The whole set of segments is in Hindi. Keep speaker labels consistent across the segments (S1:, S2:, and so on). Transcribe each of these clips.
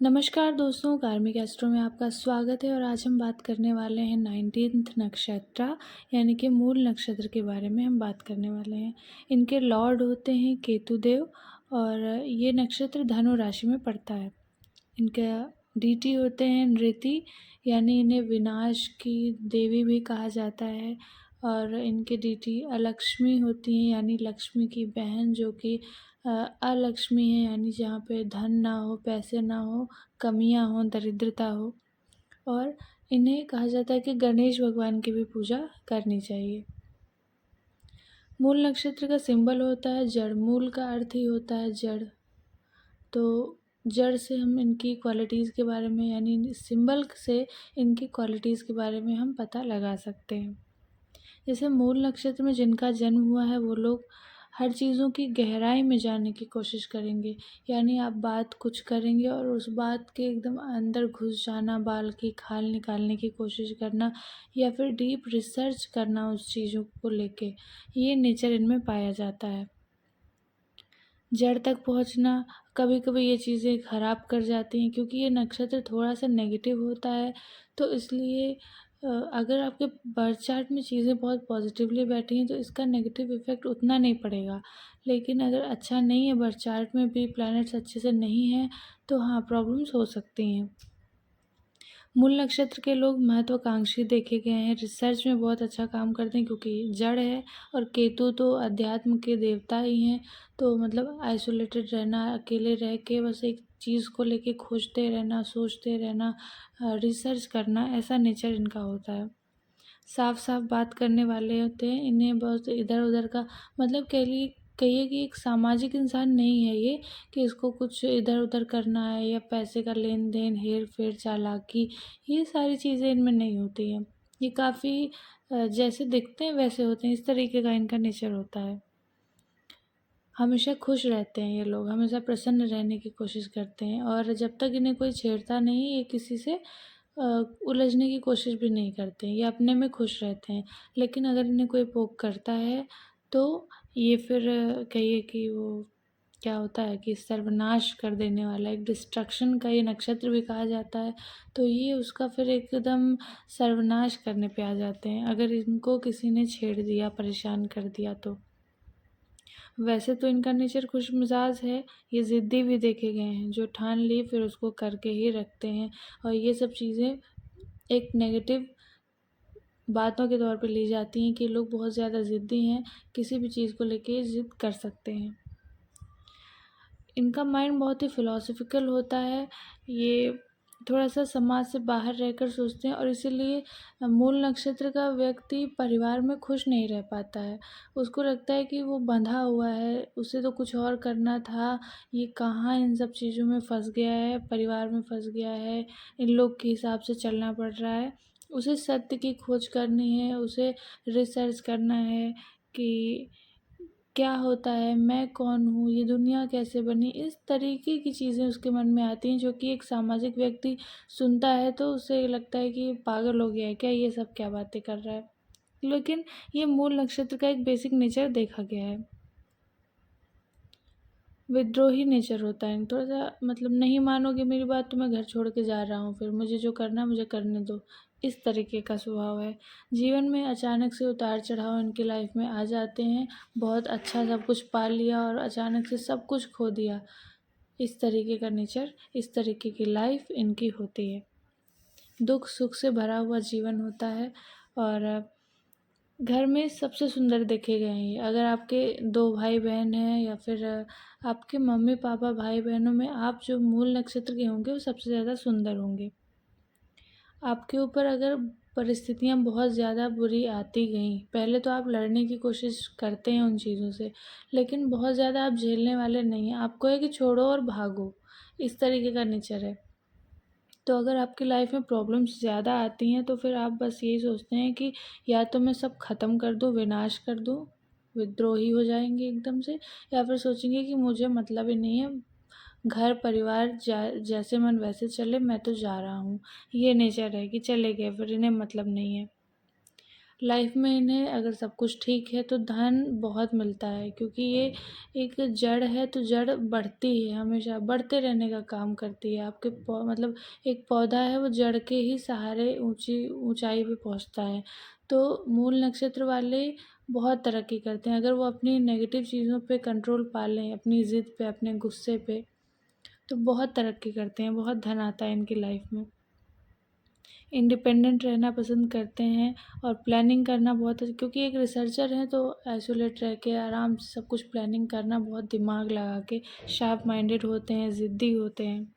S1: नमस्कार दोस्तों, कार्मिक एस्ट्रो में आपका स्वागत है और आज हम बात करने वाले हैं 19th नक्षत्र यानी कि मूल नक्षत्र के बारे में हम बात करने वाले हैं। इनके लॉर्ड होते हैं केतु देव और ये नक्षत्र धनु राशि में पड़ता है। इनका डीटी होते हैं नृति, यानी इन्हें विनाश की देवी भी कहा जाता है। और इनके डीटी अलक्ष्मी होती हैं, यानी लक्ष्मी की बहन, जो कि अलक्ष्मी है, यानी जहाँ पे धन ना हो, पैसे ना हो, कमियाँ हों, दरिद्रता हो। और इन्हें कहा जाता है कि गणेश भगवान की भी पूजा करनी चाहिए। मूल नक्षत्र का सिंबल होता है जड़। मूल का अर्थ ही होता है जड़, तो जड़ से हम इनकी क्वालिटीज़ के बारे में, यानी सिंबल से इनकी क्वालिटीज़ के बारे में हम पता लगा सकते हैं। जैसे मूल नक्षत्र में जिनका जन्म हुआ है वो लोग हर चीज़ों की गहराई में जाने की कोशिश करेंगे। यानी आप बात कुछ करेंगे और उस बात के एकदम अंदर घुस जाना, बाल की खाल निकालने की कोशिश करना या फिर डीप रिसर्च करना उस चीज़ों को लेके, ये नेचर इनमें पाया जाता है। जड़ तक पहुंचना, कभी कभी ये चीज़ें ख़राब कर जाती हैं क्योंकि ये नक्षत्र थोड़ा सा नेगेटिव होता है। तो इसलिए अगर आपके बर्थ चार्ट में चीज़ें बहुत पॉजिटिवली बैठी हैं तो इसका नेगेटिव इफ़ेक्ट उतना नहीं पड़ेगा। लेकिन अगर अच्छा नहीं है, बर्थ चार्ट में भी प्लैनेट्स अच्छे से नहीं हैं, तो हाँ, प्रॉब्लम्स हो सकती हैं। मूल नक्षत्र के लोग महत्वाकांक्षी देखे गए हैं, रिसर्च में बहुत अच्छा काम करते हैं क्योंकि जड़ है और केतु तो अध्यात्म के देवता ही हैं। तो मतलब आइसोलेटेड रहना, अकेले रह के बस एक चीज़ को लेके खोजते रहना, सोचते रहना, रिसर्च करना, ऐसा नेचर इनका होता है। साफ साफ बात करने वाले होते हैं। इन्हें बहुत इधर उधर का, मतलब कहिए कि एक सामाजिक इंसान नहीं है ये, कि इसको कुछ इधर उधर करना है या पैसे का लेन देन, हेर फेर, चालाकी, ये सारी चीज़ें इनमें नहीं होती हैं। ये काफ़ी जैसे दिखते हैं वैसे होते हैं, इस तरीके का इनका नेचर होता है। हमेशा खुश रहते हैं ये लोग, हमेशा प्रसन्न रहने की कोशिश करते हैं और जब तक इन्हें कोई छेड़ता नहीं, ये किसी से उलझने की कोशिश भी नहीं करते हैं। ये अपने में खुश रहते हैं। लेकिन अगर इन्हें कोई पोक करता है तो ये फिर कहिए कि वो क्या होता है कि सर्वनाश कर देने वाला, एक डिस्ट्रक्शन का ये नक्षत्र भी कहा जाता है। तो ये उसका फिर एकदम सर्वनाश करने पे आ जाते हैं अगर इनको किसी ने छेड़ दिया, परेशान कर दिया तो। वैसे तो इनका नेचर खुशमिजाज है, ये ज़िद्दी भी देखे गए हैं, जो ठान ली फिर उसको करके ही रखते हैं। और ये सब चीज़ें एक नेगेटिव बातों के तौर पे ली जाती हैं कि लोग बहुत ज़्यादा ज़िद्दी हैं, किसी भी चीज़ को लेके ज़िद कर सकते हैं। इनका माइंड बहुत ही फ़िलॉसफिकल होता है। ये थोड़ा सा समाज से बाहर रहकर सोचते हैं और इसीलिए मूल नक्षत्र का व्यक्ति परिवार में खुश नहीं रह पाता है। उसको लगता है कि वो बंधा हुआ है, उसे तो कुछ और करना था, ये कहाँ इन सब चीज़ों में फंस गया है, परिवार में फंस गया है, इन लोग के हिसाब से चलना पड़ रहा है। उसे सत्य की खोज करनी है, उसे रिसर्च करना है कि क्या होता है, मैं कौन हूँ, ये दुनिया कैसे बनी, इस तरीके की चीज़ें उसके मन में आती हैं, जो कि एक सामाजिक व्यक्ति सुनता है तो उसे लगता है कि पागल हो गया है क्या, ये सब क्या बातें कर रहा है। लेकिन ये मूल नक्षत्र का एक बेसिक नेचर देखा गया है, विद्रोही नेचर होता है। थोड़ा सा मतलब, नहीं मानोगे मेरी बात तो मैं घर छोड़ के जा रहा हूँ, फिर मुझे जो करना है मुझे करने दो, इस तरीके का स्वभाव है। जीवन में अचानक से उतार चढ़ाव इनकी लाइफ में आ जाते हैं। बहुत अच्छा सब कुछ पा लिया और अचानक से सब कुछ खो दिया, इस तरीके का नेचर, इस तरीके की लाइफ इनकी होती है। दुख सुख से भरा हुआ जीवन होता है और घर में सबसे सुंदर देखे गए हैं। अगर आपके दो भाई बहन हैं या फिर आपके मम्मी पापा भाई बहनों में आप जो मूल नक्षत्र के होंगे वो सबसे ज़्यादा सुंदर होंगे। आपके ऊपर अगर परिस्थितियाँ बहुत ज़्यादा बुरी आती गईं, पहले तो आप लड़ने की कोशिश करते हैं उन चीज़ों से, लेकिन बहुत ज़्यादा आप झेलने वाले नहीं हैं। आपको है कि छोड़ो और भागो, इस तरीके का नेचर है। तो अगर आपकी लाइफ में प्रॉब्लम्स ज़्यादा आती हैं तो फिर आप बस यही सोचते हैं कि या तो मैं सब ख़त्म कर दूँ, विनाश कर दूँ, विद्रोही हो जाएंगे एकदम से, या फिर सोचेंगे कि मुझे मतलब ही नहीं है, घर परिवार जैसे मन वैसे चले, मैं तो जा रहा हूँ। ये नेचर है कि चले गए, फिर इन्हें मतलब नहीं है। लाइफ में इन्हें अगर सब कुछ ठीक है तो धन बहुत मिलता है, क्योंकि ये एक जड़ है, तो जड़ बढ़ती है, हमेशा बढ़ते रहने का काम करती है। आपके मतलब एक पौधा है, वो जड़ के ही सहारे ऊंची ऊंचाई पे पहुंचता है। तो मूल नक्षत्र वाले बहुत तरक्की करते हैं अगर वो अपनी नेगेटिव चीज़ों पे कंट्रोल पा लें, अपनी ज़िद पे, अपने गुस्से पे, तो बहुत तरक्की करते हैं, बहुत धन आता है इनकी लाइफ में। इंडिपेंडेंट रहना पसंद करते हैं और प्लानिंग करना बहुत, क्योंकि एक रिसर्चर हैं तो आइसोलेट रह के आराम से सब कुछ प्लानिंग करना, बहुत दिमाग लगा के, शार्प माइंडेड होते हैं, ज़िद्दी होते हैं।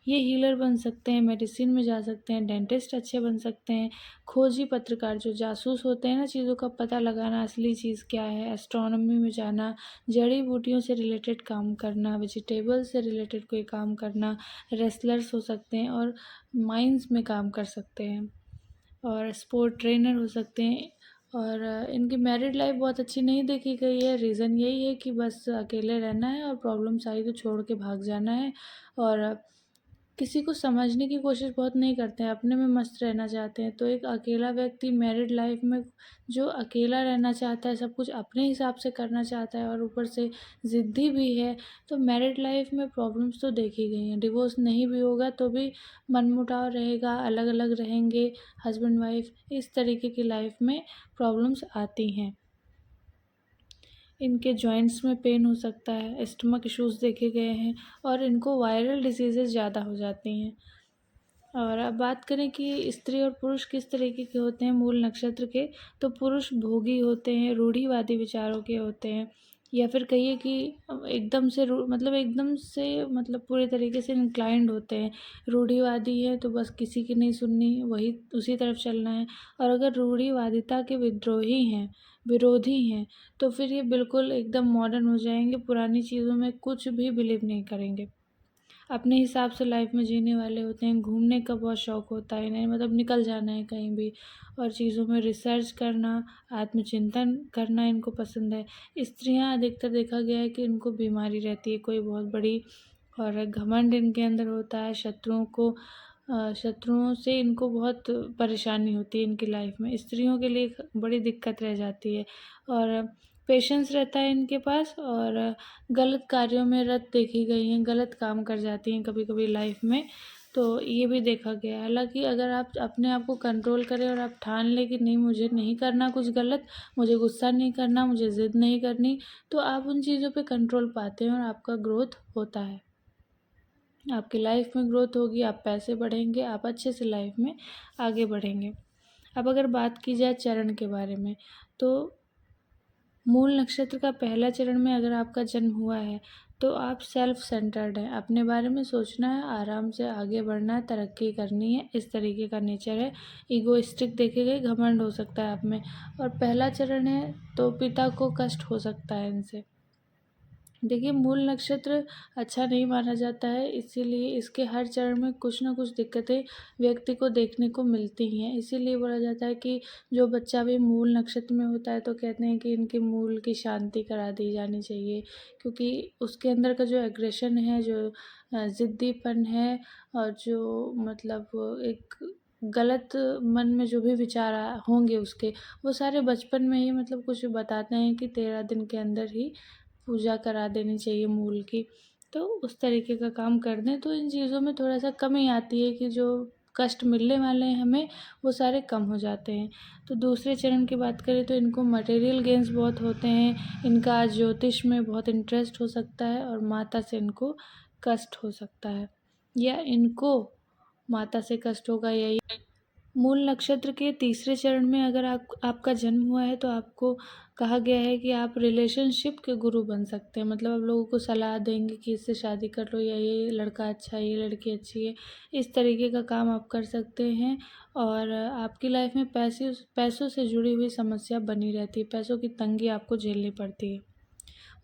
S1: ये हीलर बन सकते हैं, मेडिसिन में जा सकते हैं, डेंटिस्ट अच्छे बन सकते हैं, खोजी पत्रकार जो जासूस होते हैं ना, चीज़ों का पता लगाना, असली चीज़ क्या है, एस्ट्रोनॉमी में जाना, जड़ी बूटियों से रिलेटेड काम करना, वेजिटेबल से रिलेटेड कोई काम करना, रेसलर्स हो सकते हैं और माइंस में काम कर सकते हैं और स्पोर्ट ट्रेनर हो सकते हैं। और इनकी मैरिड लाइफ बहुत अच्छी नहीं देखी गई है। रीज़न यही है कि बस अकेले रहना है और प्रॉब्लम्स आई तो छोड़ के भाग जाना है, और किसी को समझने की कोशिश बहुत नहीं करते हैं, अपने में मस्त रहना चाहते हैं। तो एक अकेला व्यक्ति मैरिड लाइफ में जो अकेला रहना चाहता है, सब कुछ अपने हिसाब से करना चाहता है और ऊपर से ज़िद्दी भी है, तो मैरिड लाइफ में प्रॉब्लम्स तो देखी गई हैं। डिवोर्स नहीं भी होगा तो भी मनमुटाव रहेगा, अलग-अलग रहेंगे हस्बैंड वाइफ, इस तरीके की लाइफ में प्रॉब्लम्स आती हैं। इनके जॉइंट्स में पेन हो सकता है, स्टमक इश्यूज़ देखे गए हैं और इनको वायरल डिसीज़ेज़ ज़्यादा हो जाती हैं। और अब बात करें कि स्त्री और पुरुष किस तरीके के होते हैं मूल नक्षत्र के, तो पुरुष भोगी होते हैं, रूढ़िवादी विचारों के होते हैं, या फिर कहिए कि एकदम से मतलब पूरे तरीके से इंक्लाइंड होते हैं। रूढ़िवादी है तो बस किसी की नहीं सुननी, वही उसी तरफ चलना है। और अगर रूढ़िवादिता के विद्रोही हैं, विरोधी हैं, तो फिर ये बिल्कुल एकदम मॉडर्न हो जाएंगे, पुरानी चीज़ों में कुछ भी बिलीव नहीं करेंगे, अपने हिसाब से लाइफ में जीने वाले होते हैं। घूमने का बहुत शौक होता है इन्हें, मतलब निकल जाना है कहीं भी, और चीज़ों में रिसर्च करना, आत्मचिंतन करना इनको पसंद है। स्त्रियां अधिकतर देखा गया है कि इनको बीमारी रहती है कोई बहुत बड़ी, और घमंड इनके अंदर होता है, शत्रुओं से इनको बहुत परेशानी होती है इनकी लाइफ में। स्त्रियों के लिए एक बड़ी दिक्कत रह जाती है, और पेशेंस रहता है इनके पास, और गलत कार्यों में रत देखी गई हैं, गलत काम कर जाती हैं कभी कभी लाइफ में, तो ये भी देखा गया है। हालांकि अगर आप अपने आप को कंट्रोल करें और आप ठान लें कि नहीं, मुझे नहीं करना कुछ गलत, मुझे गुस्सा नहीं करना, मुझे ज़िद नहीं करनी, तो आप उन चीज़ों पे कंट्रोल पाते हैं और आपका ग्रोथ होता है, आपकी लाइफ में ग्रोथ होगी, आप पैसे बढ़ेंगे, आप अच्छे से लाइफ में आगे बढ़ेंगे। अब अगर बात की जाए चरण के बारे में, तो मूल नक्षत्र का पहला चरण में अगर आपका जन्म हुआ है तो आप सेल्फ सेंटर्ड हैं, अपने बारे में सोचना है, आराम से आगे बढ़ना है, तरक्की करनी है, इस तरीके का नेचर है। ईगोइस्टिक देखे गए, घमंड हो सकता है आप में। और पहला चरण है तो पिता को कष्ट हो सकता है इनसे। देखिए, मूल नक्षत्र अच्छा नहीं माना जाता है, इसीलिए इसके हर चरण में कुछ ना कुछ दिक्कतें व्यक्ति को देखने को मिलती ही हैं। इसीलिए बोला जाता है कि जो बच्चा भी मूल नक्षत्र में होता है तो कहते हैं कि इनके मूल की शांति करा दी जानी चाहिए, क्योंकि उसके अंदर का जो एग्रेशन है, जो ज़िद्दीपन है, और जो मतलब एक गलत मन में जो भी विचार होंगे उसके, वो सारे बचपन में ही मतलब कुछ बताते हैं कि 13 दिन के अंदर ही पूजा करा देनी चाहिए मूल की। तो उस तरीके का काम कर दें तो इन चीज़ों में थोड़ा-सा कमी आती है कि जो कष्ट मिलने वाले हैं हमें, वो सारे कम हो जाते हैं। तो दूसरे चरण की बात करें तो इनको मटेरियल गेन्स बहुत होते हैं, इनका ज्योतिष में बहुत इंटरेस्ट हो सकता है, और माता से इनको कष्ट हो सकता है, या इनको माता से कष्ट होगा, यही मूल नक्षत्र के तीसरे चरण में अगर आपका जन्म हुआ है तो आपको कहा गया है कि आप रिलेशनशिप के गुरु बन सकते हैं, मतलब आप लोगों को सलाह देंगे कि इससे शादी कर लो, या ये लड़का अच्छा है, ये लड़की अच्छी है, इस तरीके का काम आप कर सकते हैं। और आपकी लाइफ में पैसों से जुड़ी हुई समस्या बनी रहती है, पैसों की तंगी आपको झेलनी पड़ती है।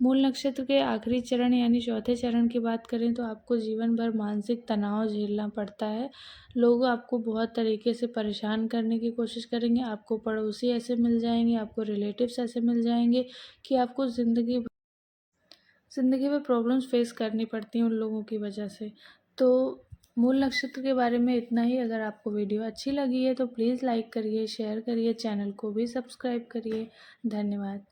S1: मूल नक्षत्र के आखिरी चरण यानी चौथे चरण की बात करें तो आपको जीवन भर मानसिक तनाव झेलना पड़ता है। लोग आपको बहुत तरीके से परेशान करने की कोशिश करेंगे, आपको पड़ोसी ऐसे मिल जाएंगे, आपको रिलेटिव्स ऐसे मिल जाएंगे कि आपको ज़िंदगी में प्रॉब्लम्स फेस करनी पड़ती हैं उन लोगों की वजह से। तो मूल नक्षत्र के बारे में इतना ही। अगर आपको वीडियो अच्छी लगी है तो प्लीज़ लाइक करिए, शेयर करिए, चैनल को भी सब्सक्राइब करिए। धन्यवाद।